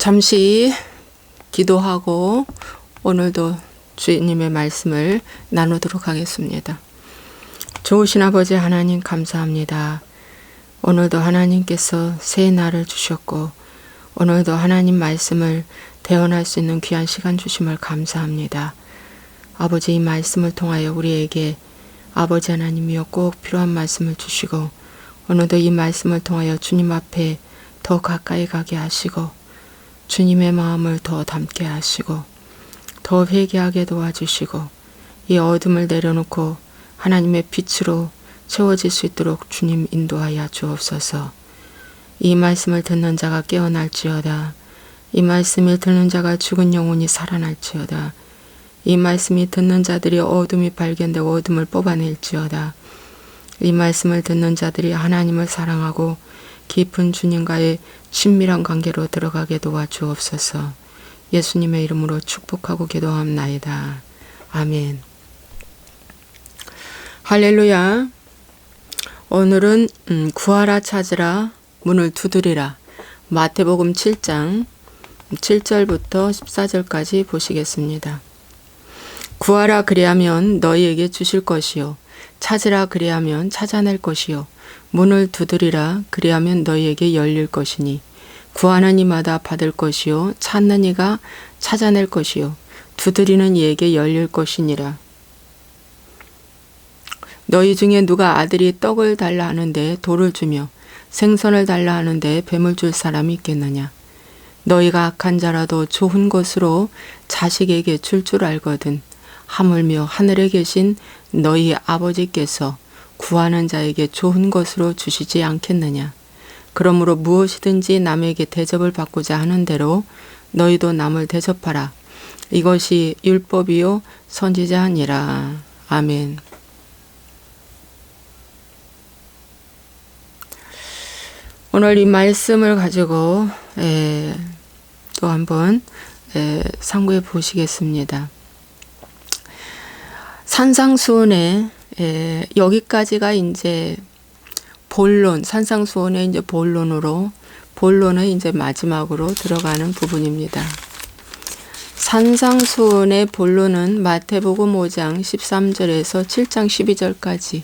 잠시 기도하고 오늘도 주님의 말씀을 나누도록 하겠습니다. 좋으신 아버지 하나님 감사합니다. 오늘도 하나님께서 새 날을 주셨고 오늘도 하나님 말씀을 대언할 수 있는 귀한 시간 주심을 감사합니다. 아버지, 이 말씀을 통하여 우리에게 아버지 하나님이여 꼭 필요한 말씀을 주시고 오늘도 이 말씀을 통하여 주님 앞에 더 가까이 가게 하시고 주님의 마음을 더 담게 하시고 더 회개하게 도와주시고 이 어둠을 내려놓고 하나님의 빛으로 채워질 수 있도록 주님 인도하여 주옵소서. 이 말씀을 듣는 자가 깨어날지어다. 이 말씀을 듣는 자가 죽은 영혼이 살아날지어다. 이 말씀이 듣는 자들이 어둠이 발견되고 어둠을 뽑아낼지어다. 이 말씀을 듣는 자들이 하나님을 사랑하고 깊은 주님과의 친밀한 관계로 들어가게 도와주옵소서. 예수님의 이름으로 축복하고 기도합나이다. 아멘. 할렐루야. 오늘은 구하라 찾으라 문을 두드리라 마태복음 7장 7절부터 14절까지 보시겠습니다. 구하라 그리하면 너희에게 주실 것이요 찾으라 그리하면 찾아낼 것이요 문을 두드리라 그리하면 너희에게 열릴 것이니 구하는 이마다 받을 것이요 찾는 이가 찾아낼 것이요 두드리는 이에게 열릴 것이니라. 너희 중에 누가 아들이 떡을 달라 하는데 돌을 주며 생선을 달라 하는데 뱀을 줄 사람이 있겠느냐. 너희가 악한 자라도 좋은 것으로 자식에게 줄 줄 알거든 하물며 하늘에 계신 너희 아버지께서 구하는 자에게 좋은 것으로 주시지 않겠느냐. 그러므로 무엇이든지 남에게 대접을 받고자 하는 대로 너희도 남을 대접하라. 이것이 율법이요 선지자니라. 아멘. 오늘 이 말씀을 가지고 또 한번 상고해 보시겠습니다. 산상수훈에 여기까지가 이제 본론, 산상수훈의 이제 본론의 이제 마지막으로 들어가는 부분입니다. 산상수훈의 본론은 마태복음 5장 13절에서 7장 12절까지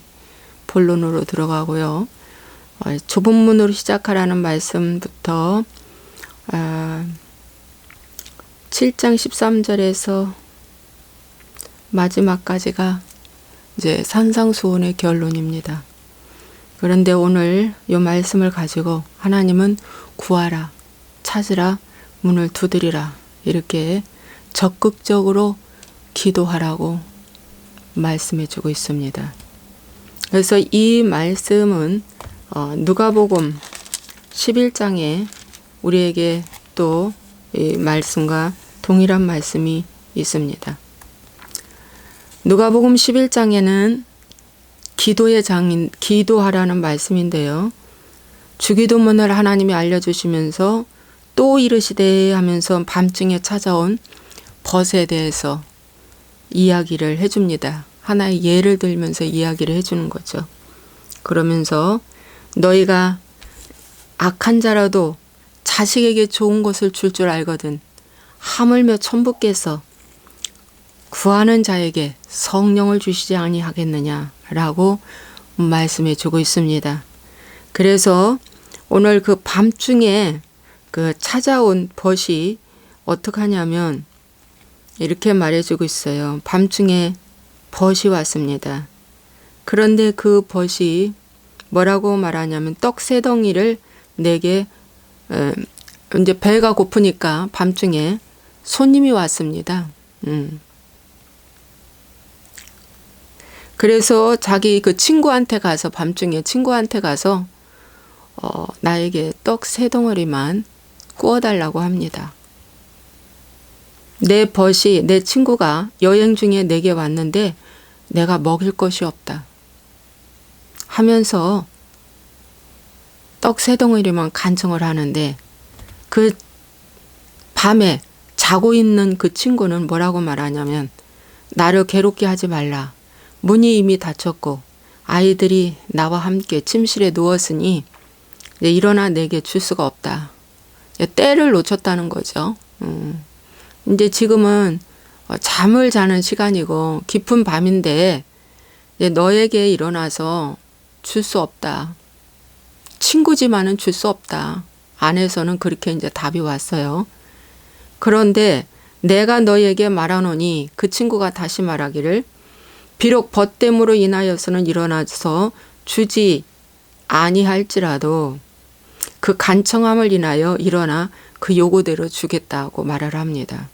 본론으로 들어가고요. 좁은 문으로 시작하라는 말씀부터 7장 13절에서 마지막까지가 이제 산상수훈의 결론입니다. 그런데 오늘 이 말씀을 가지고 하나님은 구하라, 찾으라, 문을 두드리라 이렇게 적극적으로 기도하라고 말씀해 주고 있습니다. 그래서 이 말씀은 누가복음 11장에 우리에게 또 이 말씀과 동일한 말씀이 있습니다. 누가복음 11장에는 기도의 장인, 기도하라는 말씀인데요. 주기도문을 하나님이 알려주시면서 또 이르시되 하면서 밤중에 찾아온 벗에 대해서 이야기를 해줍니다. 하나의 예를 들면서 이야기를 해주는 거죠. 그러면서 너희가 악한 자라도 자식에게 좋은 것을 줄 줄 알거든 하물며 천부께서 구하는 자에게 성령을 주시지 아니하겠느냐라고 말씀해 주고 있습니다. 그래서 오늘 그 밤중에 그 찾아온 벗이 어떻게 하냐면 이렇게 말해주고 있어요. 밤중에 벗이 왔습니다. 그런데 그 벗이 뭐라고 말하냐면 떡 세 덩이를 내게 이제 배가 고프니까 밤중에 손님이 왔습니다. 그래서 자기 그 친구한테 가서 밤중에 친구한테 가서 나에게 떡 세 덩어리만 구워달라고 합니다. 내 벗이 내 친구가 여행 중에 내게 왔는데 내가 먹일 것이 없다 하면서 떡 세 덩어리만 간청을 하는데 그 밤에 자고 있는 그 친구는 뭐라고 말하냐면 나를 괴롭게 하지 말라. 문이 이미 닫혔고 아이들이 나와 함께 침실에 누웠으니 일어나 내게 줄 수가 없다. 때를 놓쳤다는 거죠. 이제 지금은 잠을 자는 시간이고 깊은 밤인데 이제 너에게 일어나서 줄 수 없다. 친구지만은 줄 수 없다. 안에서는 그렇게 이제 답이 왔어요. 그런데 내가 너에게 말하노니 그 친구가 다시 말하기를 비록 벗됨으로 인하여서는 일어나서 주지 아니할지라도 그 간청함을 인하여 일어나 그 요구대로 주겠다고 말을 합니다.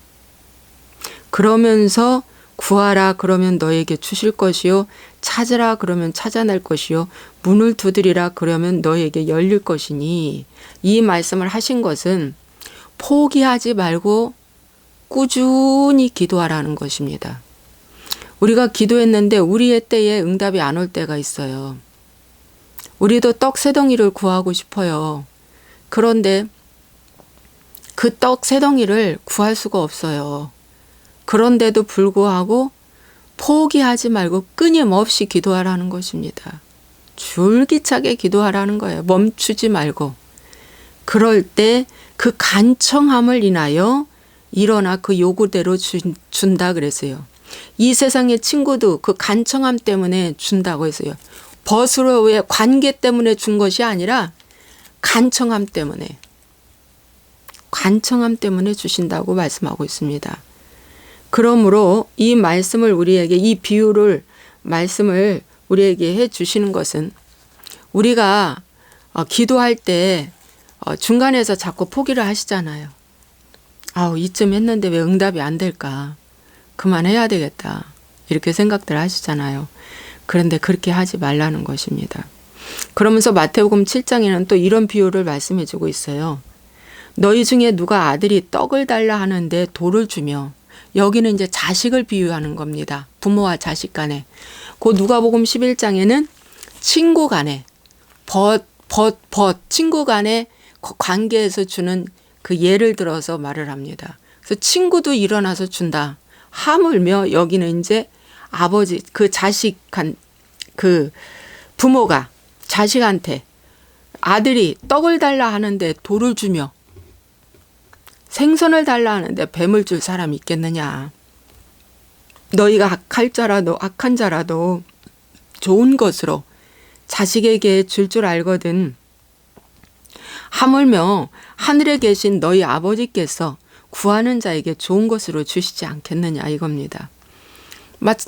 그러면서 구하라 그러면 너에게 주실 것이요 찾으라 그러면 찾아낼 것이요 문을 두드리라 그러면 너에게 열릴 것이니 이 말씀을 하신 것은 포기하지 말고 꾸준히 기도하라는 것입니다. 우리가 기도했는데 우리의 때에 응답이 안 올 때가 있어요. 우리도 떡 세 덩이를 구하고 싶어요. 그런데 그 떡 세 덩이를 구할 수가 없어요. 그런데도 불구하고 포기하지 말고 끊임없이 기도하라는 것입니다. 줄기차게 기도하라는 거예요. 멈추지 말고. 그럴 때 그 간청함을 인하여 일어나 그 요구대로 준다 그랬어요. 이 세상의 친구도 그 간청함 때문에 준다고 했어요. 벗으로의 관계 때문에 준 것이 아니라 간청함 때문에 주신다고 말씀하고 있습니다. 그러므로 이 말씀을 우리에게 이 비유를 말씀을 우리에게 해 주시는 것은 우리가 기도할 때 중간에서 자꾸 포기를 하시잖아요. 아우 이쯤 했는데 왜 응답이 안 될까? 그만해야 되겠다. 이렇게 생각들 하시잖아요. 그런데 그렇게 하지 말라는 것입니다. 그러면서 마태복음 7장에는 또 이런 비유를 말씀해 주고 있어요. 너희 중에 누가 아들이 떡을 달라 하는데 돌을 주며 여기는 이제 자식을 비유하는 겁니다. 부모와 자식 간에. 그 누가복음 11장에는 친구 간에 친구 간에 관계에서 주는 그 예를 들어서 말을 합니다. 그래서 친구도 일어나서 준다. 하물며 여기는 이제 아버지 그 부모가 자식한테 아들이 떡을 달라 하는데 돌을 주며 생선을 달라 하는데 뱀을 줄 사람이 있겠느냐. 너희가 악한 자라도 좋은 것으로 자식에게 줄 줄 알거든. 하물며 하늘에 계신 너희 아버지께서 구하는 자에게 좋은 것으로 주시지 않겠느냐 이겁니다.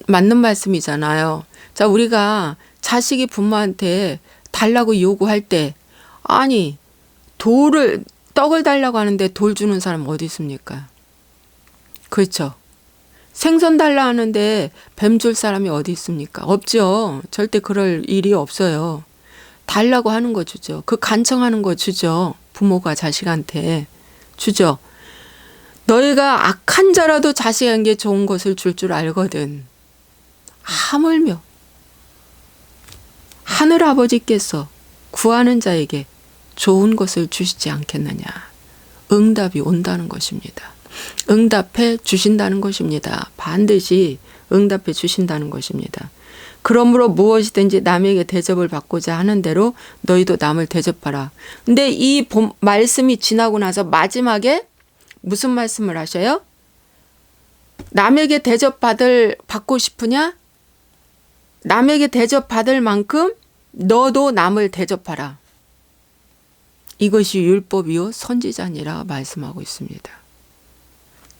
맞는 말씀이잖아요. 자, 우리가 자식이 부모한테 달라고 요구할 때 아니 떡을 달라고 하는데 돌 주는 사람 어디 있습니까? 그렇죠. 생선 달라 하는데 뱀 줄 사람이 어디 있습니까? 없죠. 절대 그럴 일이 없어요. 달라고 하는 거 주죠. 그 간청하는 거 주죠. 부모가 자식한테 주죠. 너희가 악한 자라도 자식에게 좋은 것을 줄 줄 알거든. 하물며 하늘 아버지께서 구하는 자에게 좋은 것을 주시지 않겠느냐. 응답이 온다는 것입니다. 응답해 주신다는 것입니다. 반드시 응답해 주신다는 것입니다. 그러므로 무엇이든지 남에게 대접을 받고자 하는 대로 너희도 남을 대접하라. 근데 이 말씀이 지나고 나서 마지막에 무슨 말씀을 하셔요? 남에게 받고 싶으냐? 남에게 대접받을 만큼 너도 남을 대접하라. 이것이 율법이요 선지자니라 말씀하고 있습니다.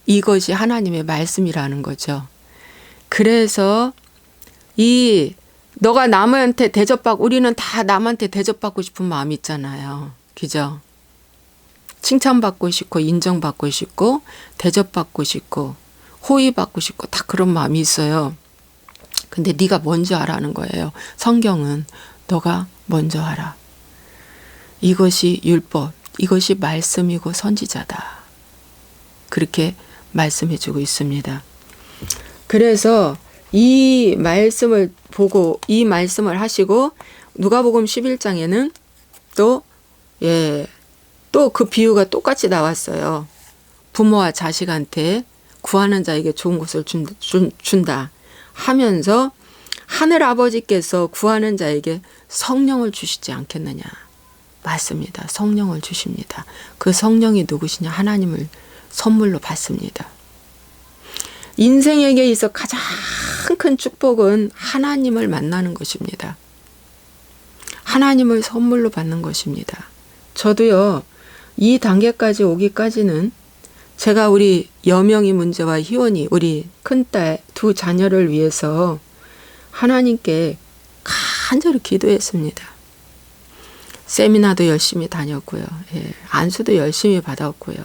이것이 하나님의 말씀이라는 거죠. 그래서 너가 남한테 우리는 다 남한테 대접받고 싶은 마음이 있잖아요. 그죠? 칭찬받고 싶고 인정받고 싶고 대접받고 싶고 호의받고 싶고 다 그런 마음이 있어요. 근데 네가 먼저 하라는 거예요. 성경은 너가 먼저 하라. 이것이 율법, 이것이 말씀이고 선지자다. 그렇게 말씀해주고 있습니다. 그래서 이 말씀을 보고 이 말씀을 하시고 누가복음 11장에는 또 그 비유가 똑같이 나왔어요. 부모와 자식한테 구하는 자에게 좋은 것을 준다 하면서 하늘 아버지께서 구하는 자에게 성령을 주시지 않겠느냐. 맞습니다. 성령을 주십니다. 그 성령이 누구시냐? 하나님을 선물로 받습니다. 인생에게 있어 가장 큰 축복은 하나님을 만나는 것입니다. 하나님을 선물로 받는 것입니다. 저도요, 이 단계까지 오기까지는 제가 우리 여명이 문제와 희원이 우리 큰딸 두 자녀를 위해서 하나님께 간절히 기도했습니다. 세미나도 열심히 다녔고요. 안수도 열심히 받았고요.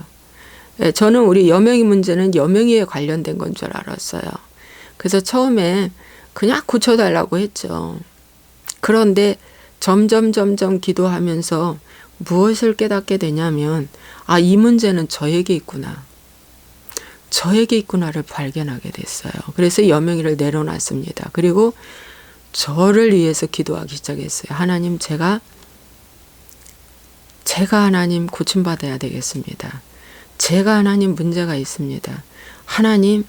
저는 우리 여명이 문제는 여명이에 관련된 건 줄 알았어요. 그래서 처음에 그냥 고쳐달라고 했죠. 그런데 점점 기도하면서 무엇을 깨닫게 되냐면, 아, 이 문제는 저에게 있구나. 저에게 있구나를 발견하게 됐어요. 그래서 여명이를 내려놨습니다. 그리고 저를 위해서 기도하기 시작했어요. 하나님, 제가 하나님 고침받아야 되겠습니다. 제가 하나님 문제가 있습니다. 하나님,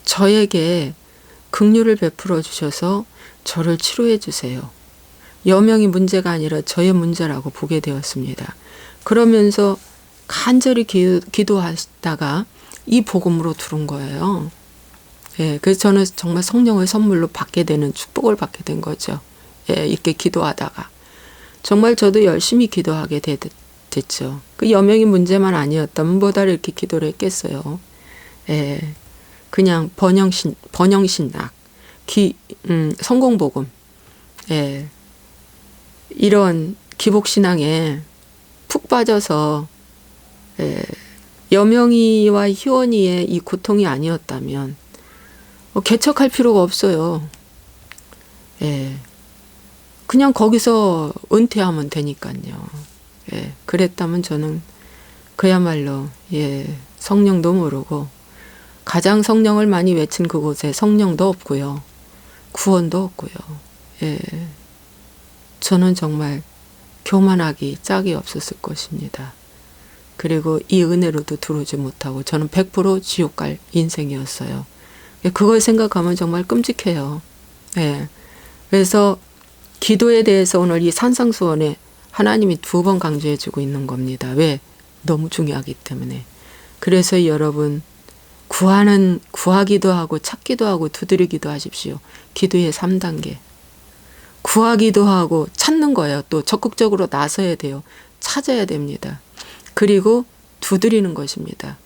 저에게 긍휼을 베풀어 주셔서 저를 치료해 주세요. 여명이 문제가 아니라 저의 문제라고 보게 되었습니다. 그러면서 간절히 기도하다가 이 복음으로 들은 거예요. 그래서 저는 정말 성령을 선물로 받게 되는 축복을 받게 된 거죠. 이렇게 기도하다가. 정말 저도 열심히 기도하게 됐죠. 그 여명이 문제만 아니었다면 뭐다 이렇게 기도를 했겠어요. 그냥 번영신학, 성공복음, 이런 기복신앙에 푹 빠져서 여명이와 희원이의 이 고통이 아니었다면 개척할 필요가 없어요. 그냥 거기서 은퇴하면 되니까요. 그랬다면 저는 그야말로 성령도 모르고 가장 성령을 많이 외친 그곳에 성령도 없고요. 구원도 없고요. 저는 정말 교만하기 짝이 없었을 것입니다. 그리고 이 은혜로도 들어오지 못하고 저는 100% 지옥 갈 인생이었어요. 그걸 생각하면 정말 끔찍해요. 그래서 기도에 대해서 오늘 이 산상수원에 하나님이 2번 강조해주고 있는 겁니다. 왜? 너무 중요하기 때문에. 그래서 여러분, 구하기도 하고 찾기도 하고 두드리기도 하십시오. 기도의 3단계. 구하기도 하고 찾는 거예요. 또 적극적으로 나서야 돼요. 찾아야 됩니다. 그리고 두드리는 것입니다.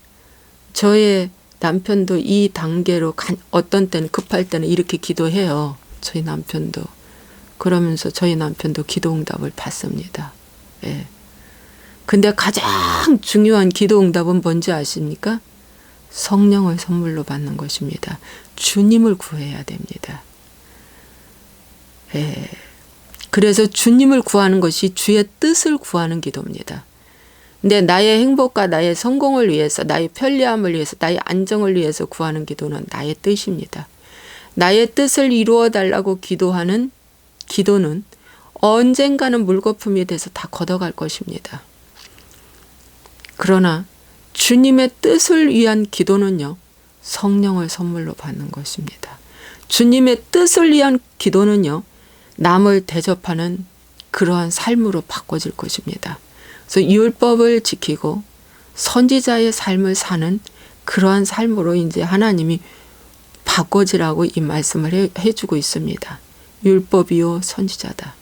저의 남편도 이 단계로 어떤 때는 급할 때는 이렇게 기도해요. 저희 남편도. 그러면서 저희 남편도 기도응답을 받습니다. 근데 가장 중요한 기도응답은 뭔지 아십니까? 성령을 선물로 받는 것입니다. 주님을 구해야 됩니다. 그래서 주님을 구하는 것이 주의 뜻을 구하는 기도입니다. 근데 나의 행복과 나의 성공을 위해서, 나의 편리함을 위해서, 나의 안정을 위해서 구하는 기도는 나의 뜻입니다. 나의 뜻을 이루어 달라고 기도하는 기도는 언젠가는 물거품이 돼서 다 걷어갈 것입니다. 그러나 주님의 뜻을 위한 기도는요, 성령을 선물로 받는 것입니다. 주님의 뜻을 위한 기도는요, 남을 대접하는 그러한 삶으로 바꿔질 것입니다. 그래서 율법을 지키고 선지자의 삶을 사는 그러한 삶으로 이제 하나님이 바꿔지라고 이 말씀을 해주고 있습니다. 율법이요 선지자다.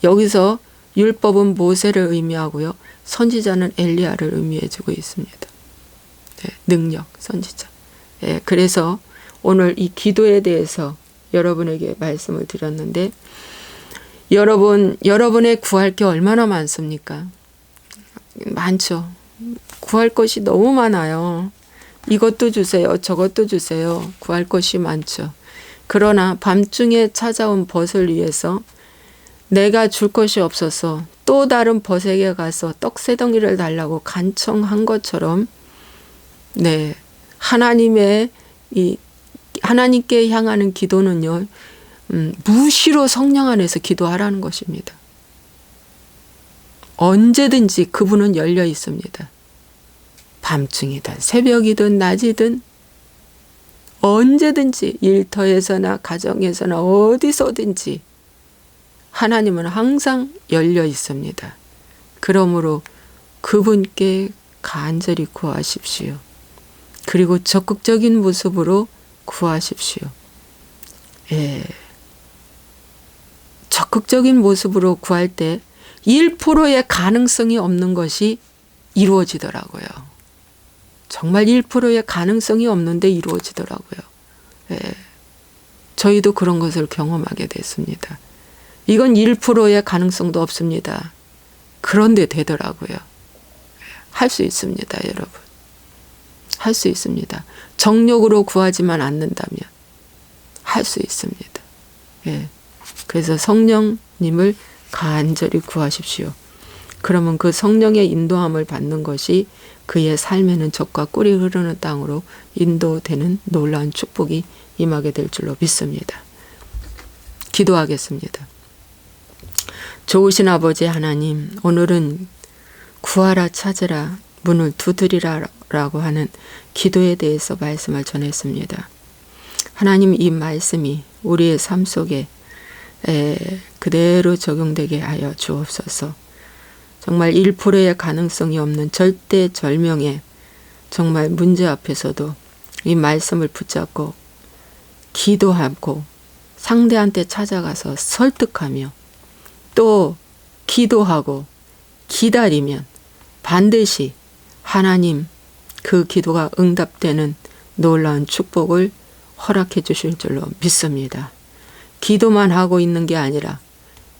여기서 율법은 모세를 의미하고요. 선지자는 엘리야를 의미해주고 있습니다. 능력, 선지자. 그래서 오늘 이 기도에 대해서 여러분에게 말씀을 드렸는데, 여러분의 구할 게 얼마나 많습니까? 많죠. 구할 것이 너무 많아요. 이것도 주세요. 저것도 주세요. 구할 것이 많죠. 그러나 밤중에 찾아온 벗을 위해서 내가 줄 것이 없어서 또 다른 벗에게 가서 떡 3덩이를 달라고 간청한 것처럼, 하나님께 향하는 기도는요, 무시로 성령 안에서 기도하라는 것입니다. 언제든지 그분은 열려 있습니다. 밤중이든 새벽이든 낮이든 언제든지 일터에서나 가정에서나 어디서든지 하나님은 항상 열려 있습니다. 그러므로 그분께 간절히 구하십시오. 그리고 적극적인 모습으로 구하십시오. 예. 적극적인 모습으로 구할 때 1%의 가능성이 없는 것이 이루어지더라고요. 정말 1%의 가능성이 없는데 이루어지더라고요. 예. 저희도 그런 것을 경험하게 됐습니다. 이건 1%의 가능성도 없습니다. 그런데 되더라고요. 할 수 있습니다, 여러분. 할 수 있습니다. 정욕으로 구하지만 않는다면 할 수 있습니다. 예. 그래서 성령님을 간절히 구하십시오. 그러면 그 성령의 인도함을 받는 것이 그의 삶에는 젖과 꿀이 흐르는 땅으로 인도되는 놀라운 축복이 임하게 될 줄로 믿습니다. 기도하겠습니다. 좋으신 아버지 하나님, 오늘은 구하라 찾으라 문을 두드리라 라고 하는 기도에 대해서 말씀을 전했습니다. 하나님, 이 말씀이 우리의 삶 속에 그대로 적용되게 하여 주옵소서. 정말 1%의 가능성이 없는 절대절명의 정말 문제 앞에서도 이 말씀을 붙잡고 기도하고 상대한테 찾아가서 설득하며 또 기도하고 기다리면 반드시 하나님 그 기도가 응답되는 놀라운 축복을 허락해 주실 줄로 믿습니다. 기도만 하고 있는 게 아니라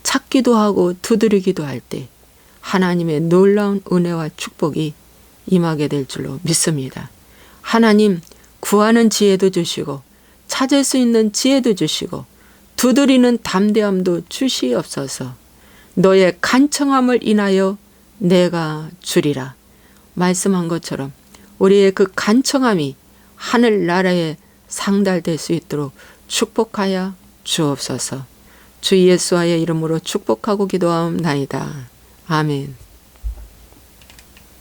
찾기도 하고 두드리기도 할 때 하나님의 놀라운 은혜와 축복이 임하게 될 줄로 믿습니다. 하나님, 구하는 지혜도 주시고 찾을 수 있는 지혜도 주시고 두드리는 담대함도 주시옵소서. 너의 간청함을 인하여 내가 주리라 말씀한 것처럼 우리의 그 간청함이 하늘나라에 상달될 수 있도록 축복하여 주옵소서. 주 예수와의 이름으로 축복하고 기도하옵나이다. 아멘.